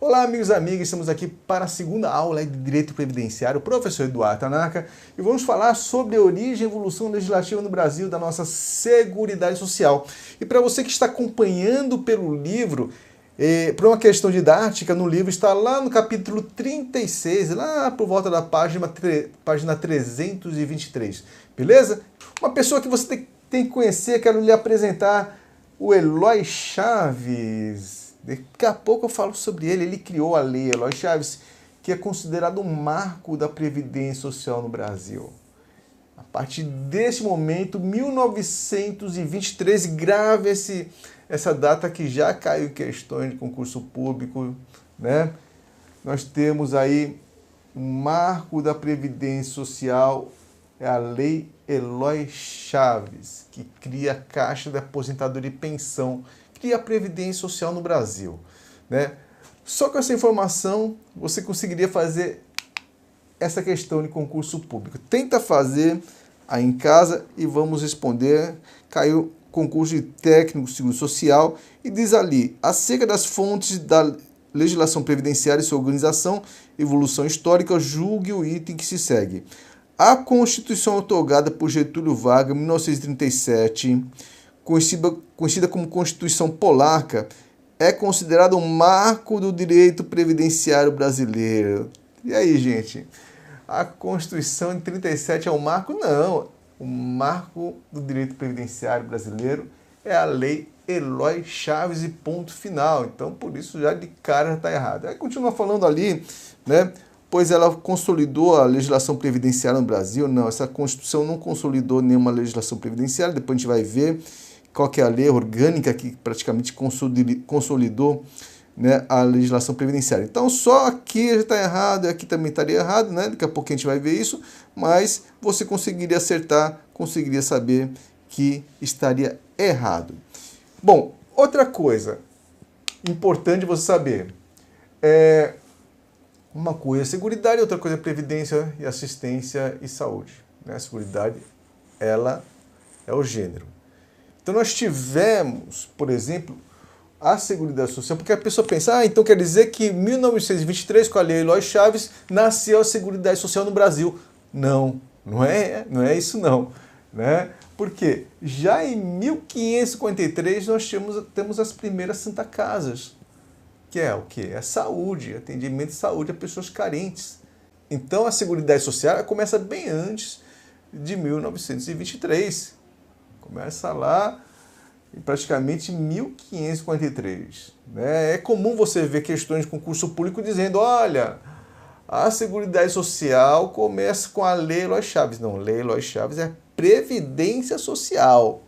Olá, amigos e amigas, estamos aqui para a segunda aula de Direito Previdenciário, o professor Eduardo Tanaka, e vamos falar sobre a origem e evolução legislativa no Brasil da nossa Seguridade Social. E para você que está acompanhando pelo livro, por uma questão didática, no livro está lá no capítulo 36, lá por volta da página 323, beleza? Uma pessoa que você tem que conhecer, quero lhe apresentar o Eloy Chaves. Daqui a pouco eu falo sobre ele. Ele criou a lei Eloy Chaves, que é considerado um marco da Previdência Social no Brasil. A partir desse momento, 1923, grave essa data que já caiu em questões de concurso público, né? Nós temos aí um marco da Previdência Social, é a lei Eloy Chaves, que cria a Caixa de Aposentadoria e Pensão, cria a Previdência Social no Brasil, né? Só com essa informação você conseguiria fazer essa questão de concurso público. Tenta fazer aí em casa e vamos responder. Caiu concurso de técnico de seguro social e diz ali: acerca das fontes da legislação previdenciária e sua organização, evolução histórica, julgue o item que se segue. A Constituição otorgada por Getúlio Vargas em 1937, conhecida como Constituição Polaca, é considerada um marco do direito previdenciário brasileiro. E aí, gente? A Constituição de 37 é um marco? Não. O marco do direito previdenciário brasileiro é a lei Eloy Chaves e ponto final. Então, por isso, já de cara já está errado. Aí continua falando ali, né? Pois ela consolidou a legislação previdenciária no Brasil. Não, essa Constituição não consolidou nenhuma legislação previdenciária. Depois a gente vai ver qual que é a lei orgânica que praticamente consolidou, né, a legislação previdenciária. Então, só aqui já está errado, e aqui também estaria errado, né? Daqui a pouco a gente vai ver isso, mas você conseguiria acertar, conseguiria saber que estaria errado. Bom, outra coisa importante você saber uma coisa é seguridade, outra coisa é previdência e assistência e saúde, né? A seguridade, ela é o gênero. Então nós tivemos, por exemplo, a Seguridade Social, porque a pessoa pensa, então quer dizer que em 1923, com a lei Eloy Chaves, nasceu a Seguridade Social no Brasil. Não, não é isso não, né? Porque já em 1553 nós temos as primeiras Santa Casas, que é o quê? É saúde, atendimento de saúde a pessoas carentes. Então a Seguridade Social começa bem antes de 1923. Começa lá em praticamente 1543. Né? É comum você ver questões de concurso público dizendo, olha, a Seguridade Social começa com a lei Eloy Chaves. Não, lei Eloy Chaves é Previdência Social.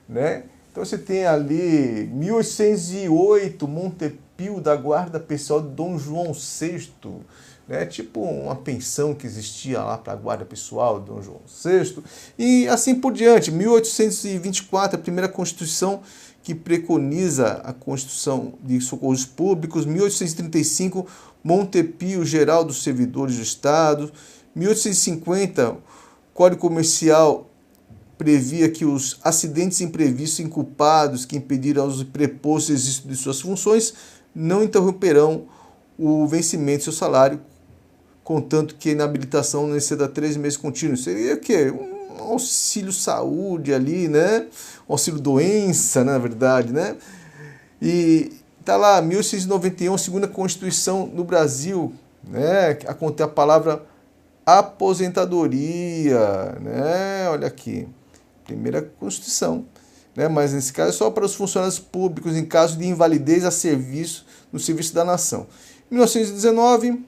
Né? Então você tem ali 1808, Montepio da Guarda Pessoal de Dom João VI, né? Tipo uma pensão que existia lá para a guarda pessoal de Dom João VI, e assim por diante. 1824, a primeira Constituição que preconiza a Constituição de Socorros Públicos. 1835, Montepio Geral dos Servidores do Estado. 1850, Código Comercial previa que os acidentes imprevistos inculpados que impediram aos prepostos o exercício de suas funções não interromperão o vencimento do seu salário, contanto que a inabilitação não exceda 3 meses contínuos. Seria o quê? Um auxílio saúde ali, né? Um auxílio doença, na verdade, né? E tá lá, 1891, segunda Constituição no Brasil, né? A conter a palavra aposentadoria, né? Olha aqui. Primeira Constituição, né? Mas nesse caso é só para os funcionários públicos em caso de invalidez a serviço no serviço da nação. Em 1919,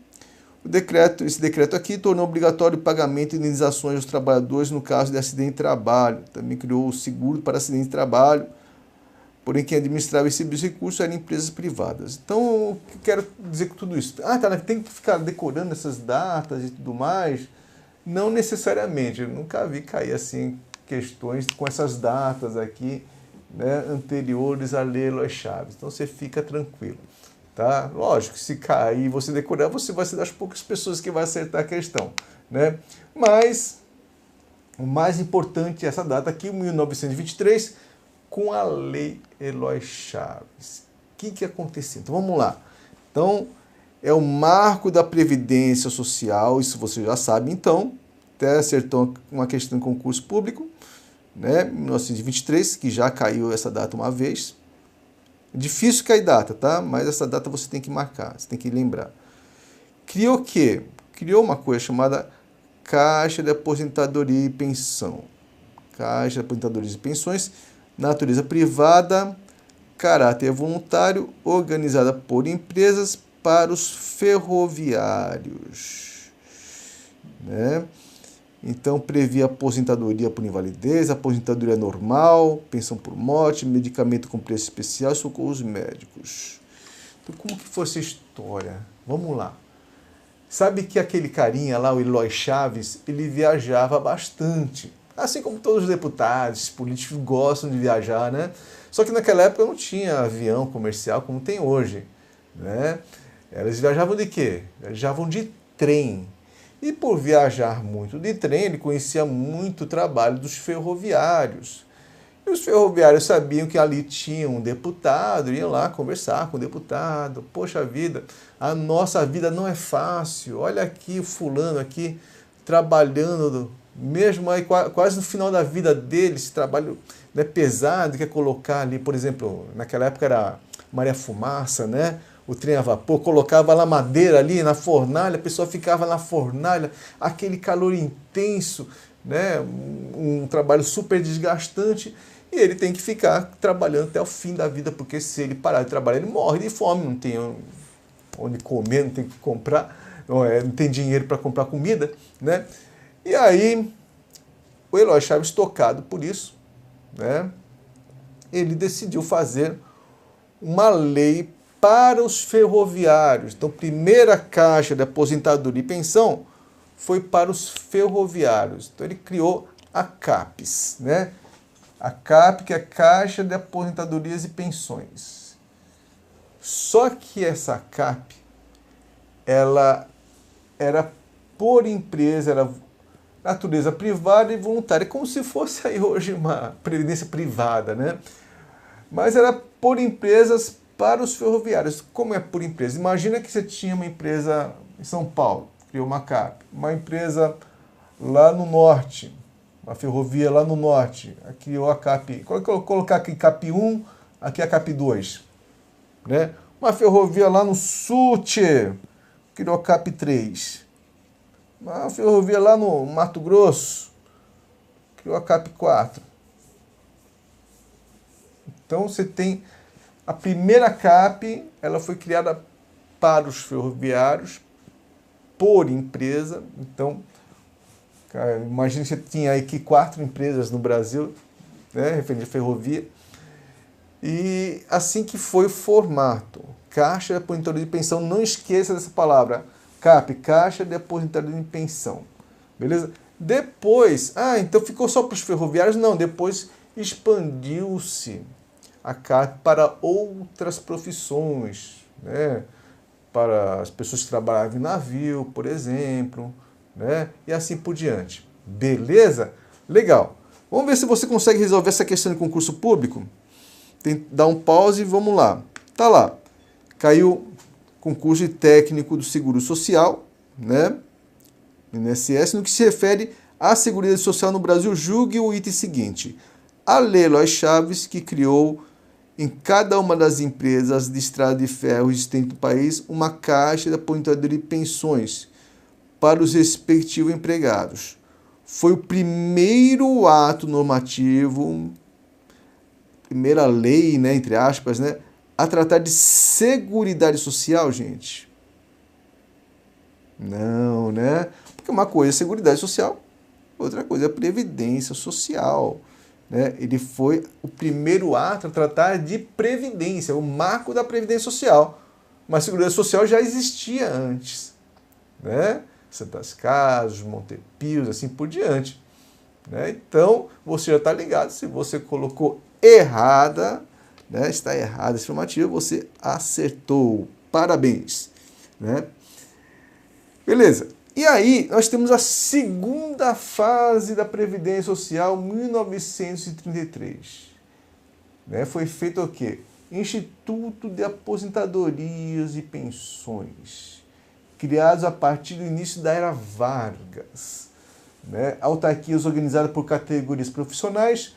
esse decreto aqui tornou obrigatório o pagamento de indenizações aos trabalhadores no caso de acidente de trabalho. Também criou o seguro para acidente de trabalho, porém quem administrava esse recurso eram empresas privadas. Então, o que eu quero dizer com tudo isso? Tem que ficar decorando essas datas e tudo mais? Não necessariamente, eu nunca vi cair assim questões com essas datas aqui, né, anteriores à lei Eloy Chaves. Então você fica tranquilo, tá? Lógico, se cair e você decorar, você vai ser das poucas pessoas que vai acertar a questão, né? Mas o mais importante é essa data aqui, 1923, com a lei Eloy Chaves. O que aconteceu? Então vamos lá. Então, é o marco da Previdência Social, isso você já sabe, então, até acertou uma questão em concurso público, né, 1923, que já caiu essa data uma vez. Difícil cair data, tá? Mas essa data você tem que marcar, você tem que lembrar. Criou o quê? Criou uma coisa chamada Caixa de Aposentadoria e Pensão. Caixa de Aposentadoria e Pensões, natureza privada, caráter voluntário, organizada por empresas para os ferroviários, né? Então, previa aposentadoria por invalidez, aposentadoria normal, pensão por morte, medicamento com preço especial e socorros médicos. Então, como que foi essa história? Vamos lá. Sabe que aquele carinha lá, o Eloy Chaves, ele viajava bastante. Assim como todos os deputados, políticos gostam de viajar, né? Só que naquela época não tinha avião comercial como tem hoje, né? Eles viajavam de quê? Viajavam de trem. E por viajar muito de trem, ele conhecia muito o trabalho dos ferroviários. E os ferroviários sabiam que ali tinha um deputado, iam lá conversar com o deputado. Poxa vida, a nossa vida não é fácil. Olha aqui o fulano aqui trabalhando, mesmo aí quase no final da vida dele, esse trabalho, né, pesado, quer colocar ali, por exemplo, naquela época era Maria Fumaça, né? O trem a vapor, colocava lá madeira ali na fornalha, a pessoa ficava na fornalha, aquele calor intenso, né? Um trabalho super desgastante, e ele tem que ficar trabalhando até o fim da vida, porque se ele parar de trabalhar, ele morre de fome, não tem onde comer, não tem que comprar, não tem dinheiro para comprar comida, né? E aí, o Eloy Chaves, tocado por isso, né? Ele decidiu fazer uma lei para os ferroviários. Então, primeira caixa de aposentadoria e pensão foi para os ferroviários. Então, ele criou a CAPES, né? A CAP, que é a Caixa de Aposentadorias e Pensões. Só que essa CAP, ela era por empresa, era natureza privada e voluntária, como se fosse aí hoje uma previdência privada, né? Mas era por empresas para os ferroviários. Como é por empresa? Imagina que você tinha uma empresa em São Paulo, criou uma CAP, uma empresa lá no norte, uma ferrovia lá no norte, criou a CAP. Colocar aqui CAP 1, aqui a CAP 2, né? Uma ferrovia lá no sul, criou a CAP 3. Uma ferrovia lá no Mato Grosso, criou a CAP 4. Então você tem a primeira CAP, ela foi criada para os ferroviários, por empresa. Então, imagina que você tinha aí que 4 empresas no Brasil, né, referente à ferrovia. E assim que foi o formato. Caixa de Aposentadoria de Pensão, não esqueça dessa palavra. CAP, Caixa de Aposentadoria de Pensão. Beleza? Depois, então ficou só para os ferroviários? Não, depois expandiu-se a CAP para outras profissões, né? Para as pessoas que trabalhavam em navio, por exemplo, né? E assim por diante. Beleza? Legal. Vamos ver se você consegue resolver essa questão de concurso público. Dá um pause e vamos lá. Tá lá. Caiu concurso de técnico do Seguro Social, né? INSS, no que se refere à Seguridade Social no Brasil, julgue o item seguinte. A Lei Eloy Chaves, que criou em cada uma das empresas de estrada de ferro existentes no país uma caixa de aposentadoria e pensões para os respectivos empregados. Foi o primeiro ato normativo, primeira lei, né, entre aspas, né, a tratar de seguridade social, gente. Não, né? Porque uma coisa é seguridade social, outra coisa é previdência social. Né? Ele foi o primeiro ato a tratar de previdência, o marco da previdência social. Mas a seguridade social já existia antes, né? Santas Casas, Montepios, assim por diante. Né? Então, você já está ligado, se você colocou errada, né? Está errada essa afirmativa, você acertou. Parabéns. Né? Beleza. E aí, nós temos a segunda fase da Previdência Social, 1933. Né? Foi feito o quê? Instituto de Aposentadorias e Pensões, criados a partir do início da Era Vargas. Né? Autarquias organizadas por categorias profissionais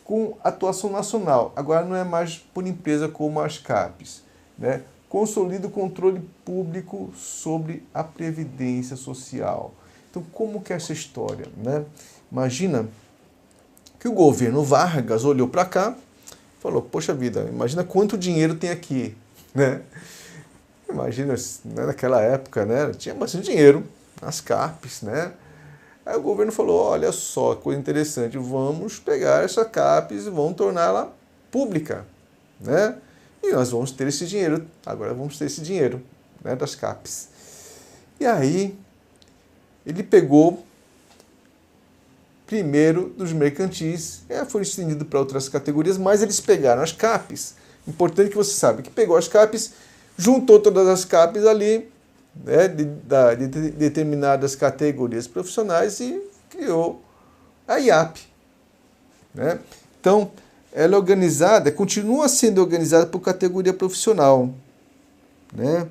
com atuação nacional. Agora não é mais por empresa como as CAPES. Né? Consolida o controle público sobre a Previdência Social. Então, como que é essa história? Né? Imagina que o governo Vargas olhou para cá e falou, poxa vida, imagina quanto dinheiro tem aqui. Né? Imagina, né, naquela época, né, tinha bastante dinheiro nas CAPES, né? Aí o governo falou, olha só, coisa interessante, vamos pegar essa CAPES e vamos torná-la pública, né? E nós vamos ter esse dinheiro, agora vamos ter esse dinheiro, né, das CAPES. E aí, ele pegou primeiro dos mercantis, foi estendido para outras categorias, mas eles pegaram as CAPES. Importante que você saiba que pegou as CAPES, juntou todas as CAPES ali, né, de determinadas categorias profissionais e criou a IAP. Né? Então, ela é organizada, continua sendo organizada por categoria profissional. Né?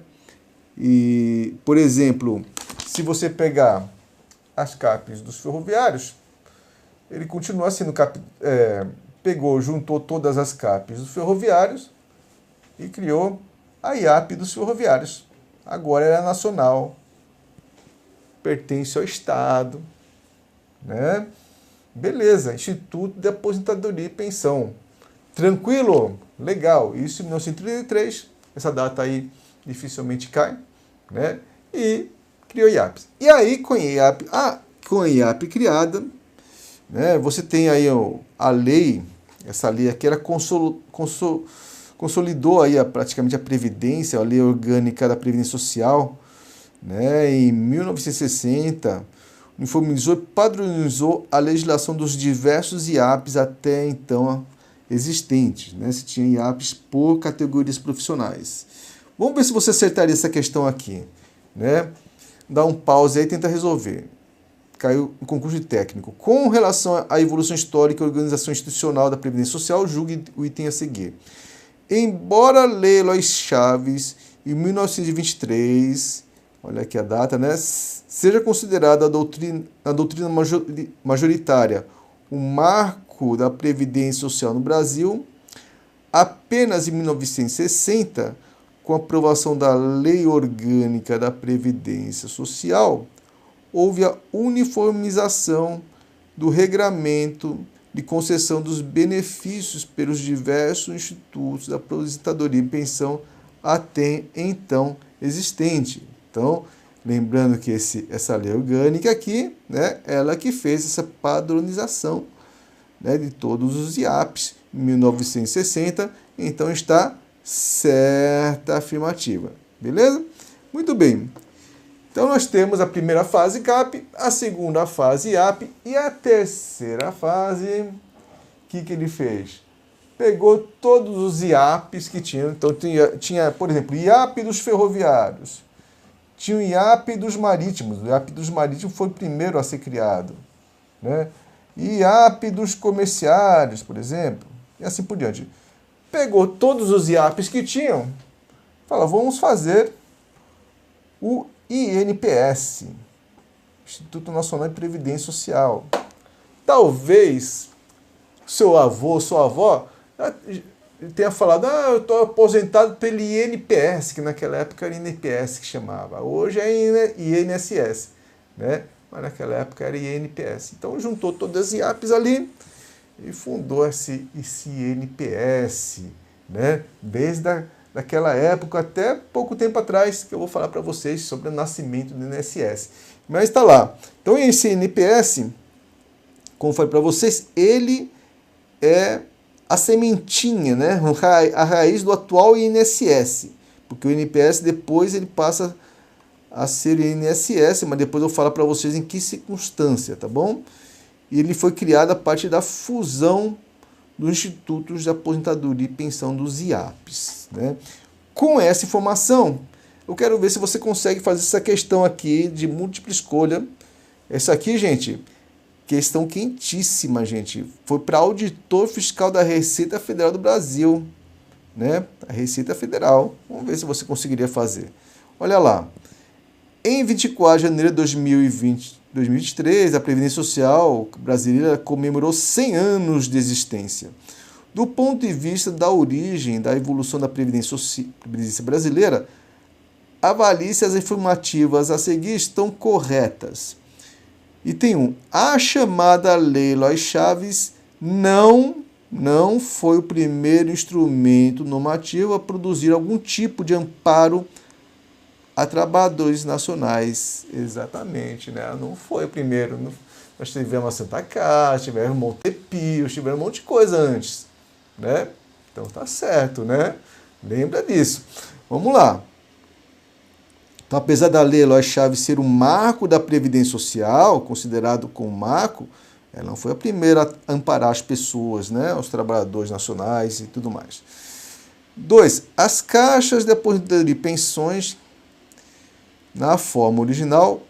E, por exemplo, se você pegar as CAPES dos ferroviários, ele continua sendo, juntou todas as CAPES dos ferroviários e criou a IAP dos ferroviários. Agora ela é nacional, pertence ao Estado, né? Beleza, Instituto de Aposentadoria e Pensão. Tranquilo? Legal. Isso em 1933, essa data aí dificilmente cai, né? E criou IAPs. E aí, com a IAP criada, né, você tem aí a lei, essa lei aqui, ela consolidou aí praticamente a Previdência, a Lei Orgânica da Previdência Social, né, em 1960, uniformizou e padronizou a legislação dos diversos IAPs até então existentes. Né, se tinha IAPs por categorias profissionais. Vamos ver se você acertaria essa questão aqui. Né? Dá um pause aí e tenta resolver. Caiu no concurso de técnico. Com relação à evolução histórica e organização institucional da Previdência Social, julgue o item a seguir. Embora a Lei Eloy Chaves, em 1923, olha aqui a data, né, seja considerada a doutrina majoritária o marco da Previdência Social no Brasil, apenas em 1960, com a aprovação da Lei Orgânica da Previdência Social, houve a uniformização do regramento de concessão dos benefícios pelos diversos institutos da aposentadoria e pensão até então existente. Então, lembrando que essa lei orgânica aqui, né, ela que fez essa padronização, né, de todos os IAPs em 1960, então está certa a afirmativa. Beleza? Muito bem. Então, nós temos a primeira fase CAP, a segunda fase IAP e a terceira fase, o que ele fez? Pegou todos os IAPs que tinham. Então, tinha, por exemplo, IAP dos ferroviários, tinha o IAP dos marítimos. O IAP dos marítimos foi o primeiro a ser criado. Né? IAP dos comerciários, por exemplo, e assim por diante. Pegou todos os IAPs que tinham, falou, vamos fazer o INPS, Instituto Nacional de Previdência Social. Talvez seu avô, sua avó, tenha falado, eu estou aposentado pelo INPS, que naquela época era INPS que chamava. Hoje é INSS, né? Mas naquela época era INPS. Então juntou todas as IAPs ali e fundou esse INPS, né? Desde daquela época até pouco tempo atrás, que eu vou falar para vocês sobre o nascimento do INSS. Mas está lá. Então esse INPS, como eu falei para vocês, ele é a sementinha, né? A raiz do atual INSS, porque o INPS depois ele passa a ser INSS, mas depois eu falo para vocês em que circunstância, tá bom? E ele foi criado a partir da fusão dos Institutos de Aposentadoria e Pensão dos IAPs. Né? Com essa informação, eu quero ver se você consegue fazer essa questão aqui de múltipla escolha. Essa aqui, gente, questão quentíssima, gente. Foi para auditor fiscal da Receita Federal do Brasil. né? A Receita Federal. Vamos ver se você conseguiria fazer. Olha lá. Em 24 de janeiro de 2023, a Previdência Social brasileira comemorou 100 anos de existência. Do ponto de vista da origem, da evolução da Previdência brasileira, avalie se as informativas a seguir estão corretas. Item 1. A chamada Lei Eloy Chaves não foi o primeiro instrumento normativo a produzir algum tipo de amparo a trabalhadores nacionais. Exatamente, né? Não foi o primeiro. Nós tivemos a Santa Casa, tivemos Montepio, tivemos um monte de coisa antes, né? Então tá certo, né? Lembra disso. Vamos lá. Então, apesar da Lei Eloy Chaves ser o marco da Previdência Social, considerado como marco, ela não foi a primeira a amparar as pessoas, né? Os trabalhadores nacionais e tudo mais. 2. As caixas de aposentadoria de pensões, na forma original,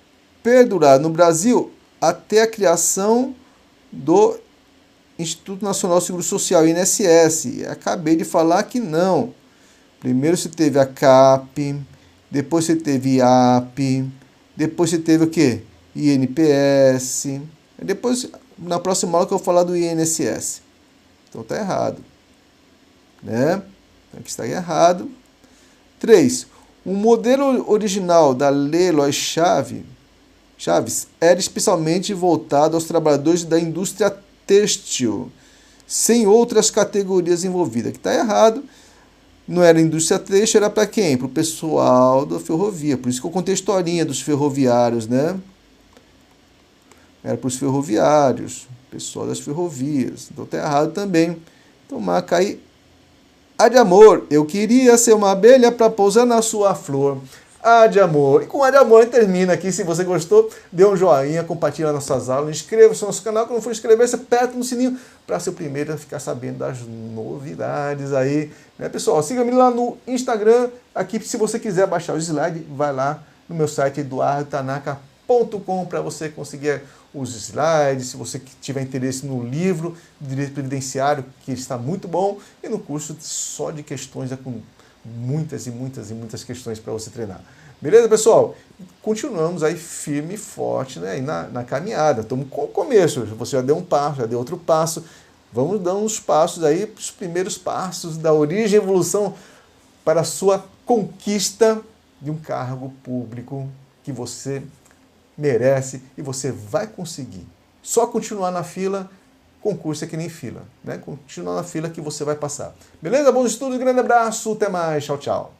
perduraram no Brasil até a criação do Instituto Nacional de Seguro Social, INSS. Acabei de falar que não. Primeiro se teve a CAP, depois você teve IAP, depois você teve o quê? INPS, depois, na próxima aula que eu vou falar do INSS. Então tá errado, né? Aqui está errado. 3. O modelo original da Lei Eloy Chaves era especialmente voltado aos trabalhadores da indústria têxtil, sem outras categorias envolvidas. Aqui está errado. Não era indústria têxtil, era para quem? Para o pessoal da ferrovia. Por isso que eu contei a historinha dos ferroviários, né? Era para os ferroviários, pessoal das ferrovias. Então tá errado também. Então marca aí. A de amor. Eu queria ser uma abelha para pousar na sua flor. A de amor. E com a de amor termina aqui. Se você gostou, dê um joinha, compartilha nossas aulas, inscreva-se no nosso canal. Quando for inscrever-se, aperta no sininho para ser o primeiro a ficar sabendo das novidades aí. Né, pessoal? Siga-me lá no Instagram. Aqui, se você quiser baixar os slides, vai lá no meu site eduardotanaka.com para você conseguir os slides, se você tiver interesse no livro de Direito Previdenciário, que está muito bom, e no curso só de questões, com muitas questões para você treinar. Beleza, pessoal? Continuamos aí firme e forte, né, na caminhada. Estamos com o começo, você já deu um passo, já deu outro passo. Vamos dar uns passos aí, os primeiros passos da origem e evolução para a sua conquista de um cargo público que você merece e você vai conseguir. Só continuar na fila, concurso é que nem fila, né? Continuar na fila que você vai passar. Beleza? Bons estudos, grande abraço, até mais, tchau, tchau.